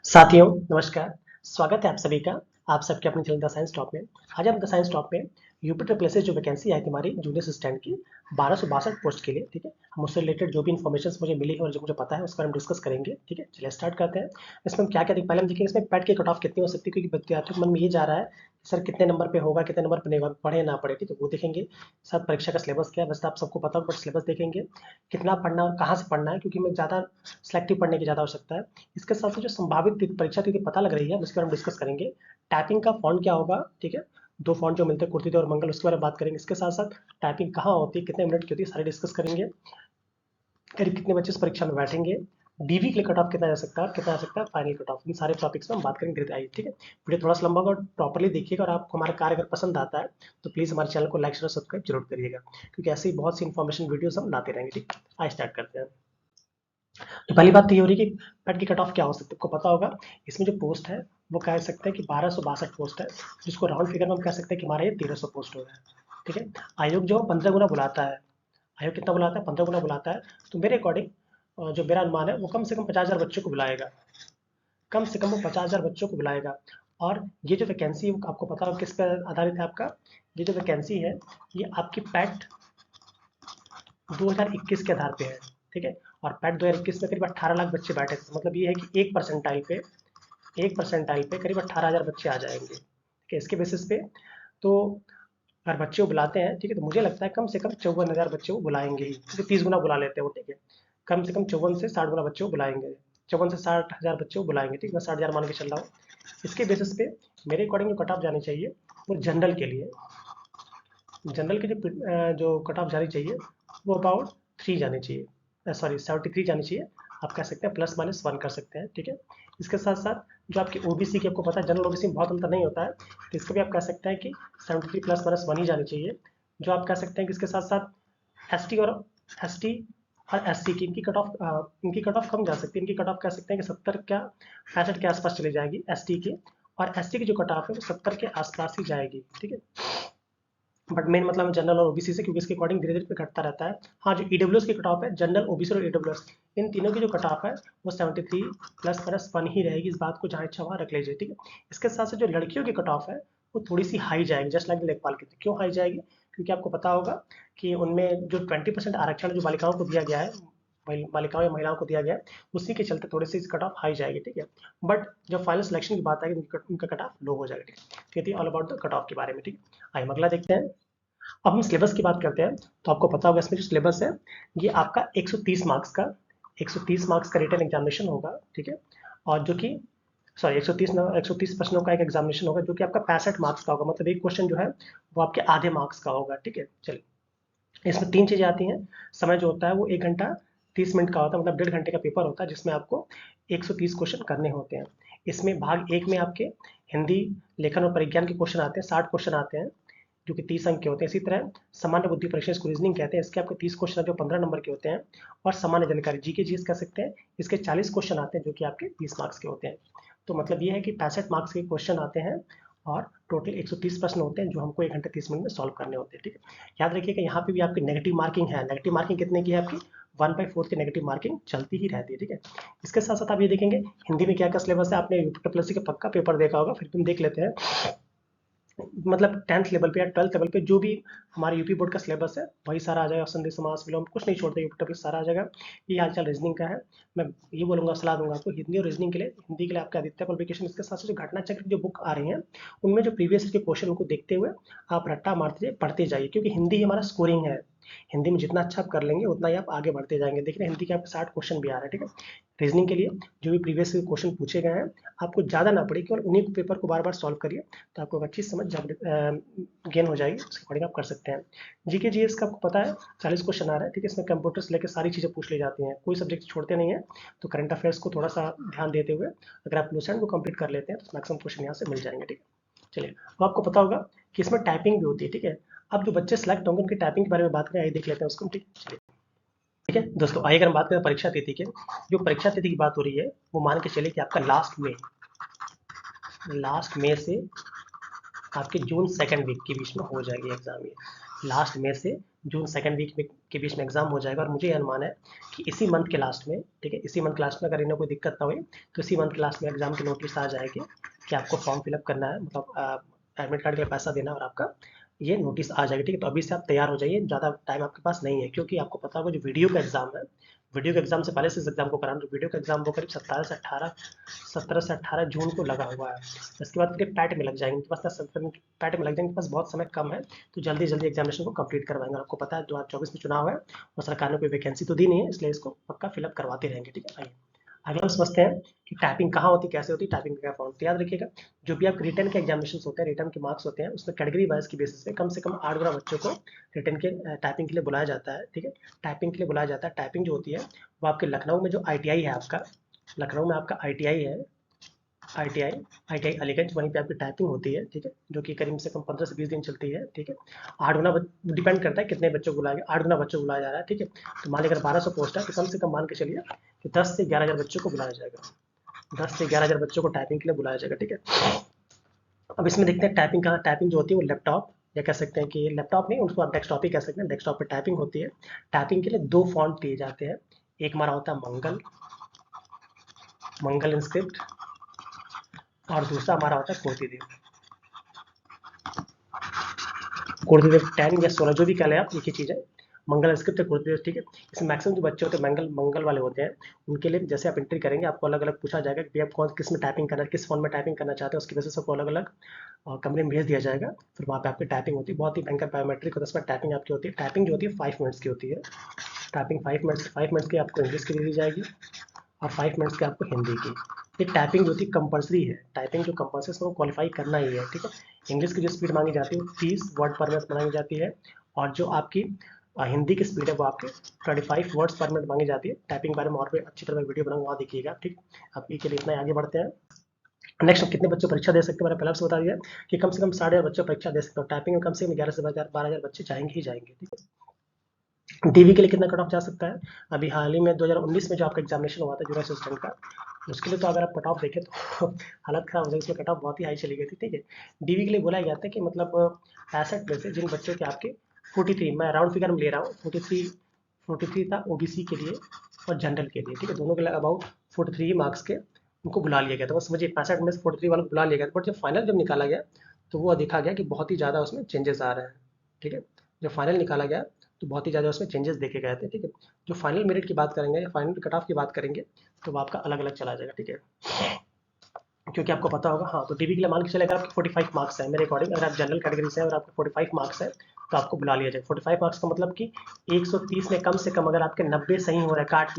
साथियों नमस्कार। स्वागत है आप सभी का आप सबके अपने चैनल द साइंस टॉप में। आज हम द साइंस टॉप में यूपी ट्रिपल एस जो वैकेंसी आई थी हमारी जूनियर असिस्टेंट की 1262 पोस्ट के लिए। ठीक है, हम उससे रिलेटेड जो भी इन्फॉर्मेशन मुझे मिली है और जो मुझे पता है उसका हम डिस्कस करेंगे। ठीक है, चलिए स्टार्ट करते हैं। इसमें हम क्या क्या पहले हम देखेंगे इसमें पैट की कट ऑफ कितनी हो सकती है, क्योंकि विद्यार्थियों के मन में ये जा रहा है सर कितने नंबर पे होगा, कितने नंबर पे नहीं पढ़े ना पढ़े। ठीक है, वो देखेंगे। साथ परीक्षा का सिलेबस क्या है, वैसे तो आप सबको पता होगा, बट सिलेबस देखेंगे कितना पढ़ना और कहाँ से पढ़ना है, क्योंकि हमें ज़्यादा सिलेक्टिव पढ़ने की ज़्यादा आवश्यकता है। इसके साथ साथ जो संभावित परीक्षा तिथि पता लग रही है उसके बारे में डिस्कस करेंगे। टाइपिंग का फॉन्ट क्या होगा, ठीक है, दो फॉन्ट जो मिलते हैं कुर्ती और मंगल, उसके बारे में बात करेंगे। इसके साथ साथ टाइपिंग कहाँ होती है, कितने मिनट की होती है, सारे डिस्कस करेंगे। करीब कितने बच्चे इस परीक्षा में बैठेंगे, डीवी के लिए कट ऑफ कितना जा सकता है, कितना जा सकता है फाइनल कट ऑफ, इन सारे टॉपिक्स में हम बात करेंगे धीरे धीरे। ठीक है, वीडियो थोड़ा सा लंबा होगा, प्रॉपर्ली देखिएगा और आपको हमारा कार्य अगर पसंद आता है तो प्लीज़ हमारे चैनल को लाइक शेयर सब्सक्राइब जरूर करिएगा, क्योंकि ऐसी बहुत सी इन्फॉर्मेशन वीडियोस हम लाते रहेंगे। ठीक है, आइए स्टार्ट करते हैं। तो पहली बात तो ये हो रही है कि पेट की कट ऑफ क्या हो सकती है, आपको पता होगा। इसमें जो पोस्ट है वो कह सकते हैं कि 1262 पोस्ट है, जिसको राउंड फिगर में हम कह सकते हैं कि हमारा ये 1300 पोस्ट हो रहा है। ठीक है, आयोग जो 15 गुना बुलाता है। आयोग कितना बुलाता है, 15 गुना बुलाता है। तो मेरे अकॉर्डिंग जो मेरा अनुमान है वो कम से कम 50,000 बच्चों को बुलाएगा। कम से कम वो 50,000 बच्चों को बुलाएगा। और ये जो वैकेंसी है आपको पता होगा किस पर आधारित है आपका। ये जो वैकेंसी है ये आपकी पैट 2021 के आधार पे है। ठीक है, और पैट 2021 में करीब 18 लाख बच्चे बैठे थे। मतलब ये है कि एक परसेंटाइल पे करीब 18,000 बच्चे आ जाएंगे। ठीक है, इसके बेसिस पे तो अगर बच्चे को बुलाते हैं, ठीक है, तो मुझे लगता है कम से कम 54,000 बच्चे को बुलाएंगे ही, क्योंकि 30 गुना बुला लेते हैं वो। ठीक है, कम से कम 54 से 60 गुना बच्चे को बुलाएंगे। 54 से 60,000 बच्चे को बुलाएंगे। ठीक है, मैं 60,000 मान के चल रहा हूँ। इसके बेसिस पे मेरे अकॉर्डिंग जो कट ऑफ जानी चाहिए वो जनरल के लिए, जनरल की जो कट ऑफ जानी चाहिए वो अबाउट 3 जानी चाहिए, सॉरी 73 जानी चाहिए। आप कह सकते हैं प्लस माइनस 1 कर सकते हैं। ठीक है, इसके साथ साथ जो आपकी ओबीसी की, आपको पता है जनरल ओबीसी में बहुत अंतर नहीं होता है, तो इसको भी आप कह सकते हैं कि 73 प्लस माइनस 1 ही जानी चाहिए। जो आप कह सकते हैं कि इसके साथ साथ एस टी और एस सी की इनकी कट ऑफ कम जा सकती है। इनकी कट ऑफ कह सकते हैं कि 70 क्या 65 के आसपास चली जाएगी एस टी की। और एस टी की जो कट ऑफ है वो 70 के आसपास ही जाएगी। ठीक है, बट मेन मतलब जनरल और ओबीसी से, क्योंकि इसके अकॉर्डिंग धीरे धीरे घटता रहता है। हाँ, जो ईडब्ल्यूएस की कट ऑफ है, जनरल ओबीसी और ईडब्ल्यूएस, इन तीनों की जो कट ऑफ है वो 73 प्लस माइनस 1 ही रहेगी। इस बात को जहाँ इच्छा वहाँ रख लीजिए। ठीक है, इसके साथ साथ जो लड़कियों की कट ऑफ है वो थोड़ी सी हाई जाएगी, जस्ट लाइक लेखपाल की। क्यों हाई जाएगी, क्योंकि आपको पता होगा कि उनमें जो 20% आरक्षण जो बालिकाओं को दिया गया है, बालिकाओं या महिलाओं को दिया गया है, उसी के चलते थोड़ी सी कट ऑफ हाई जाएगी। ठीक है, बट जब फाइनल सिलेक्शन की बात आएगी उनका कट ऑफ लो हो जाएगा। ठीक है, तो ये थी all about the cut off के बारे में। ठीक है, आइए हम अगला देखते हैं। अब हम सिलेबस की बात करते हैं। तो आपको पता होगा इसमें जो सिलेबस है ये आपका 130 मार्क्स का रिटन एग्जामिनेशन होगा। ठीक है, और जो कि सॉरी 130 प्रश्नों का एक एग्जामिनेशन होगा, जो कि आपका 65 मार्क्स का होगा। मतलब एक क्वेश्चन जो है वो आपके आधे मार्क्स का होगा। ठीक है, चलिए इसमें 3 चीज़ें आती हैं। समय जो होता है वो 1 घंटा 30 मिनट का होता है, मतलब 1.5 घंटे का पेपर होता है, जिसमें आपको 130 क्वेश्चन करने होते हैं। इसमें भाग 1 में आपके हिंदी, लेखन और परिज्ञान के क्वेश्चन आते हैं, 60 क्वेश्चन आते हैं, जो कि 30 अंक के होते हैं। इसी तरह सामान्य बुद्धि परीक्षा, इसको रीजनिंग कहते हैं, इसके आपके 30 क्वेश्चन जो 15 नंबर के होते हैं। और सामान्य जानकारी जीके जीएस कह सकते हैं, इसके 40 क्वेश्चन आते हैं, जो कि आपके 20 मार्क्स के होते हैं। तो मतलब ये है कि 65 मार्क्स के क्वेश्चन आते हैं और टोटल 130 प्रश्न होते हैं, जो हमको 1 घंटे 30 मिनट में सॉल्व करने होते हैं। ठीक है, याद रखिएगा यहाँ पे भी आपकी नेगेटिव मार्किंग है। नेगेटिव मार्किंग कितने की है आपकी, 1/4 की नेगेटिव मार्किंग चलती ही रहती है। ठीक है, इसके साथ साथ आप ये देखेंगे हिंदी में क्या क्या सिलेबस है। आपने यूपी का पक्का पेपर देखा होगा, फिर तुम देख लेते हैं। मतलब 10th लेवल पे या 12th लेवल पे जो भी हमारे यूपी बोर्ड का सिलेबस है वही सारा आ जाएगा। संधि समास विलोम कुछ नहीं छोड़ते, यूपी टॉपिक सारा आ जाएगा। ये हालचाल रीजनिंग का है। मैं ये बोलूंगा, सलाह दूंगा आपको हिंदी और रीजनिंग के लिए। हिंदी के लिए आपका आदित्य पब्लिकेशन, इसके साथ साथ जो घटना चक्र की जो बुक आ रही है उनमें जो प्रीवियस के क्वेश्चन उनको देखते हुए आप रट्टा मारते जाइए, पढ़ते जाइए, क्योंकि हिंदी हमारा स्कोरिंग है। हिंदी में जितना अच्छा आप कर लेंगे उतना ही आप आगे बढ़ते जाएंगे। देखिए हिंदी के आपके 60 क्वेश्चन भी आ रहे हैं। ठीक है, रीजनिंग के लिए जो भी प्रीवियस क्वेश्चन पूछे गए हैं आपको ज़्यादा ना पड़े, केवल उन्हीं पेपर को बार बार सॉल्व करिए, तो आपको अच्छी समझ गेन हो जाएगी। उसके अकॉर्डिंग आप कर सकते हैं। जीके जीएस का आपको पता है 40 क्वेश्चन आ रहा है। ठीक है, इसमें कंप्यूटर से लेकर सारी चीज़ें पूछ ली जाती हैं, कोई सब्जेक्ट छोड़ते नहीं है। तो करंट अफेयर्स को थोड़ा सा ध्यान देते हुए अगर आप लूसेंट को कंप्लीट कर लेते हैं तो मैक्सिमम क्वेश्चन यहाँ से मिल जाएंगे। ठीक है, चलिए अब आपको पता होगा कि इसमें टाइपिंग भी होती है। ठीक है, अब जो बच्चे सेलेक्ट होंगे उनकी टाइपिंग के बारे में बात करें, आइए देख लेते हैं उसको। ठीक चलिए, ठीक है दोस्तों, आइए अगर हम बात करें परीक्षा तिथि की। जो परीक्षा तिथि की बात हो रही है वो मान के चलिए कि आपका लास्ट मई से आपके जून सेकंड वीक के बीच में हो जाएगी एग्जाम ये। लास्ट में से जून सेकंड वीक में के बीच में एग्जाम हो जाएगा। और मुझे ये अनुमान है कि इसी मंथ के लास्ट में, ठीक है, इसी मंथ के लास्ट में अगर इन्हें कोई दिक्कत ना हुई तो इसी मंथ के लास्ट में एग्जाम की नोटिस आ जाएगी कि आपको फॉर्म फिलअप करना है, मतलब एडमिट कार्ड के लिए पैसा देना, और आपका ये नोटिस आ जाएगी, ठीक है। तो अभी से आप तैयार हो जाइए, ज़्यादा टाइम आपके पास नहीं है, क्योंकि आपको पता होगा जो वीडियो का एग्जाम है, वीडियो के एग्जाम से पहले से इस एग्जाम को कराना, तो वीडियो का एग्जाम वो करीब 17 से 18 जून को लगा हुआ है। इसके बाद फिर पैट में लग जाएंगे, इनके पास पैट में लग जाएंगे, बस बहुत समय कम है, तो जल्दी जल्दी एग्जामिनेशन को कंप्लीट करवाएंगे। आपको पता है 2024 में चुनाव है और सरकार ने कोई वैकेंसी तो दी नहीं है, इसलिए इसको पक्का फिलअप करवाते रहेंगे, ठीक है। आइए अगला हम समझते हैं कि टाइपिंग कहाँ होती है, कैसे होती है, टाइपिंग का क्या फॉर्म। तो याद रखिएगा, जो भी आपके रिटर्न के एग्जामिनेशन होते हैं, रिटर्न के मार्क्स होते हैं, उसमें कैटेगरी वाइज की बेसिस पे कम से कम 8 गुना बच्चों को रिटर्न के टाइपिंग के लिए बुलाया जाता है, ठीक है। टाइपिंग के लिए बुलाया जाता है। टाइपिंग जो होती है वो आपके लखनऊ में जो ITI है आपका, लखनऊ में आपका ITI है, ITI अलीगंज, वहीं पे आपकी टाइपिंग होती है, ठीक है, जो कि करीब से कम 15 से 20 दिन चलती है, ठीक है। 8 गुना डिपेंड करता है कितने बच्चों को बुलाया, 8 गुना बच्चों को बुलाया जा रहा है, ठीक है। तो मान लीजिए अगर 1200 पोस्ट है तो कम से कम मान के चलिए कि 10 से 11 हज़ार बच्चों को बुलाया जाएगा, 10 से 11 हज़ार बच्चों को टाइपिंग के लिए बुलाया जाएगा, ठीक है। अब इसमें देखते हैं टाइपिंग कहाँ, टाइपिंग जो होती है वो लैपटॉप, या कह सकते हैं कि लैपटॉप नहीं, उसको आप डेस्कटॉप ही कह सकते हैं, डेस्कटॉप पे टाइपिंग होती है। टाइपिंग के लिए 2 फॉन्ट दिए जाते हैं, एक हमारा होता है मंगल इंस्क्रिप्ट, और दूसरा हमारा होता है कुर्तीदेव 10 या 16 जो भी कह लें आप, एक ही चीज़ है, मंगल इंस्क्रिप्ट है, कुर्तीदेव, ठीक है। इसमें मैक्सिमम जो बच्चे होते हैं मंगल वाले होते हैं, उनके लिए जैसे आप एंट्री करेंगे आपको अलग अलग पूछा जाएगा कि आप कौन किस में टाइपिंग करना है, किस फॉन्ट में टाइपिंग करना चाहते हैं, उसकी वजह से आपको अलग अलग कमरे में भेज दिया जाएगा। फिर वहाँ पे आपकी टाइपिंग होती है, बहुत ही भयंकर बायोमेट्रिक होता है, उसमें टाइपिंग आपकी होती है। टाइपिंग जो होती है 5 मिनट्स की होती है, टाइपिंग 5 मिनट्स की आपको इंग्लिश की दे दी जाएगी और 5 मिनट्स की आपको हिंदी की। ये टाइपिंग जो थी कंपलसरी है, टाइपिंग जो कंपलसरी उसको क्वालिफाई करना ही है, ठीक है। इंग्लिश की जो स्पीड मांगी जाती है वो 30 वर्ड पर मिनट मांगी जाती है, और जो आपकी हिंदी की स्पीड है वो आपकी 25 वर्ड्स पर मिनट मांगी जाती है। टाइपिंग बारे में और भी अच्छी तरह वीडियो बनाऊंगा, वहाँ देखिएगा, ठीक। अभी के लिए इतना ही, आगे बढ़ते हैं। नेक्स्ट कितने बच्चे परीक्षा दे सकते हैं, मैंने पहले से बता दिया कि कम से कम 8,500 बच्चे परीक्षा दे सकते हो। टाइपिंग में कम से कम 11 से 12,000 बच्चे जाएंगे ही जाएंगे, ठीक है। डीवी के लिए कितना कट ऑफ जा सकता है, अभी हाल ही में 2019 में जो आपका एग्जामिनेशन हुआ था जूनियर असिस्टेंट का, उसके लिए तो अगर आप कट ऑफ देखें तो हालत खराब हो जाएगी, उसमें कट ऑफ बहुत ही हाई चली गई थी, ठीक है। डीवी के लिए बोला गया था कि मतलब 65 में से जिन बच्चों के आपके 43, मैं राउंड फिगर में ले रहा हूँ, 43 था ओबीसी के लिए और जनरल के लिए, ठीक है, दोनों के लिए अबाउट 43 मार्क्स के उनको बुला लिया गया था। बस मुझे 65 में से 43 वालों को बुला लिया गया था, बट जब फाइनल जब निकाला गया तो वो देखा गया कि बहुत ही ज़्यादा उसमें चेंजेस आ रहे हैं, ठीक है। जब फाइनल निकाला गया तो बहुत ही ज़्यादा उसमें चेंजेस देखे गए थे, ठीक है। जो फाइनल मेरिट की बात करेंगे या फाइनल कट ऑफ की बात करेंगे तो वो आपका अलग अलग चला जाएगा, ठीक है, क्योंकि आपको पता होगा। हाँ, तो डीबी के लिए मान के चले अगर आपके 45 मार्क्स है मेरे अकॉर्डिंग, अगर आप जनरल कैटेगरी से हैं और आपके 45 मार्क्स है तो आपको बुला लिया जाए। 45 मार्क्स का मतलब कि 130 में कम से कम अगर आपके 90 सही हो रहा है, काट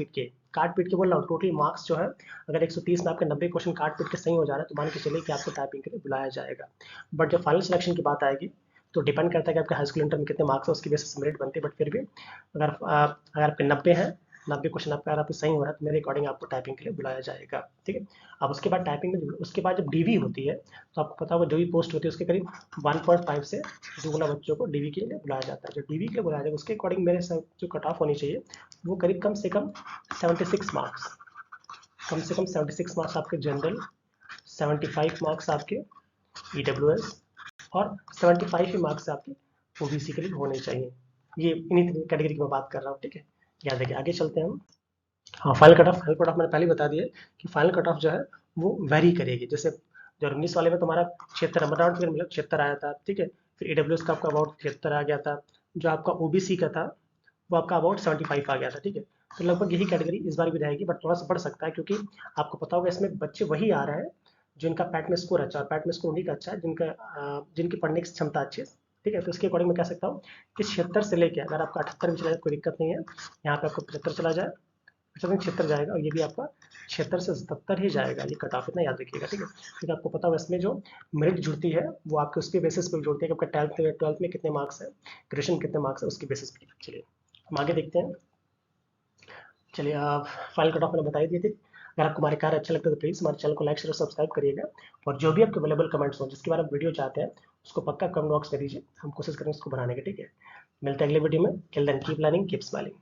पीट के बोल रहा हूँ, टोटल मार्क्स जो है अगर 130 में आपके 90 क्वेश्चन काट पीट के सही हो जा रहा है तो मान के चलिए कि आपको टाइपिंग के लिए बुलाया जाएगा। बट जब फाइनल सिलेक्शन की बात आएगी तो डिपेंड करता है कि आपके हाई स्कूल इंटर में कितने मार्क्स है, उसकी बेसिस मेरिट बनती है। बट फिर भी अगर आपके 90 हैं, 90 क्वेश्चन आपका अगर आपके सही हो रहा है तो मेरे अकॉर्डिंग आपको टाइपिंग के लिए बुलाया जाएगा, ठीक है। अब उसके बाद टाइपिंग में उसके बाद जब डीवी होती है तो आपको पता होगा जो भी पोस्ट होती है उसके करीब 1.5 से 2 गुना बच्चों को डीवी के लिए बुलाया जाता है। जो डीवी के लिए बुलाया जाएगा उसके अकॉर्डिंग मेरे जो कट ऑफ होनी चाहिए वो करीब कम से कम 76 मार्क्स, कम से कम 76 मार्क्स आपके जनरल, 75 मार्क्स आपके ईडब्ल्यूएस और 75 ही मार्क्स आपके ओबीसी के लिए होने चाहिए। ये इन्हीं कैटेगरी की मैं बात कर रहा हूँ, ठीक है। याद रखिए, आगे चलते हैं हम। हाँ, फाइनल कट ऑफ मैंने पहले ही बता दिया कि फाइनल कट ऑफ जो है वो वेरी करेगी। जैसे 2019 वाले में तुम्हारा 76 नंबर, राउंड फिगर मतलब 76 आया था, ठीक है। फिर ईडब्ल्यूएस का आपका अबाउट 76 आ गया था, जो आपका ओबीसी का था वो आपका अबाउट 75 आ गया था, ठीक है। तो लगभग यही कैटेगरी इस बार भी रहेगी, बट थोड़ा सा बढ़ सकता है क्योंकि आपको पता होगा इसमें बच्चे वही आ रहे हैं जिनका पैट में स्कोर अच्छा है, पैट में स्कोर उन्हीं का अच्छा है जिनकी पढ़ने की क्षमता अच्छी है, ठीक है। तो इसके अकॉर्डिंग मैं कह सकता हूँ कि 76 से लेके अगर आपका 78 में चला जाए कोई दिक्कत नहीं है, यहाँ पे आपको 75 चला जाए, 76 जाएगा, और ये भी आपका 76 से 77 ही जाएगा, ये कट ऑफ, इतना याद रखिएगा, ठीक है। क्योंकि आपको पता होगा इसमें जो मेरिट जुड़ती है वो आपके उसके बेसिस पे जुड़ती है कि आपका 12th में कितने मार्क्स है, ग्रेजुएशन कितने मार्क्स है, उसके बेसिस पे। चलिए हम आगे देखते हैं। चलिए आप फाइनल कट ऑफ मैंने बता ही दिए थे। अगर आपको हमारे कार्य अच्छा लगता है तो प्लीज़ हमारे चैनल को लाइक शेयर और सब्सक्राइब करिएगा, और जो भी आपके अवेलेबल कमेंट्स हो जिसके बारे में वीडियो चाहते हैं उसको पक्का कमेंट बॉक्स में दीजिए, हम कोशिश करेंगे उसको बनाने की, ठीक है। मिलते हैं अगले वीडियो में, till then keep learning keep smiling.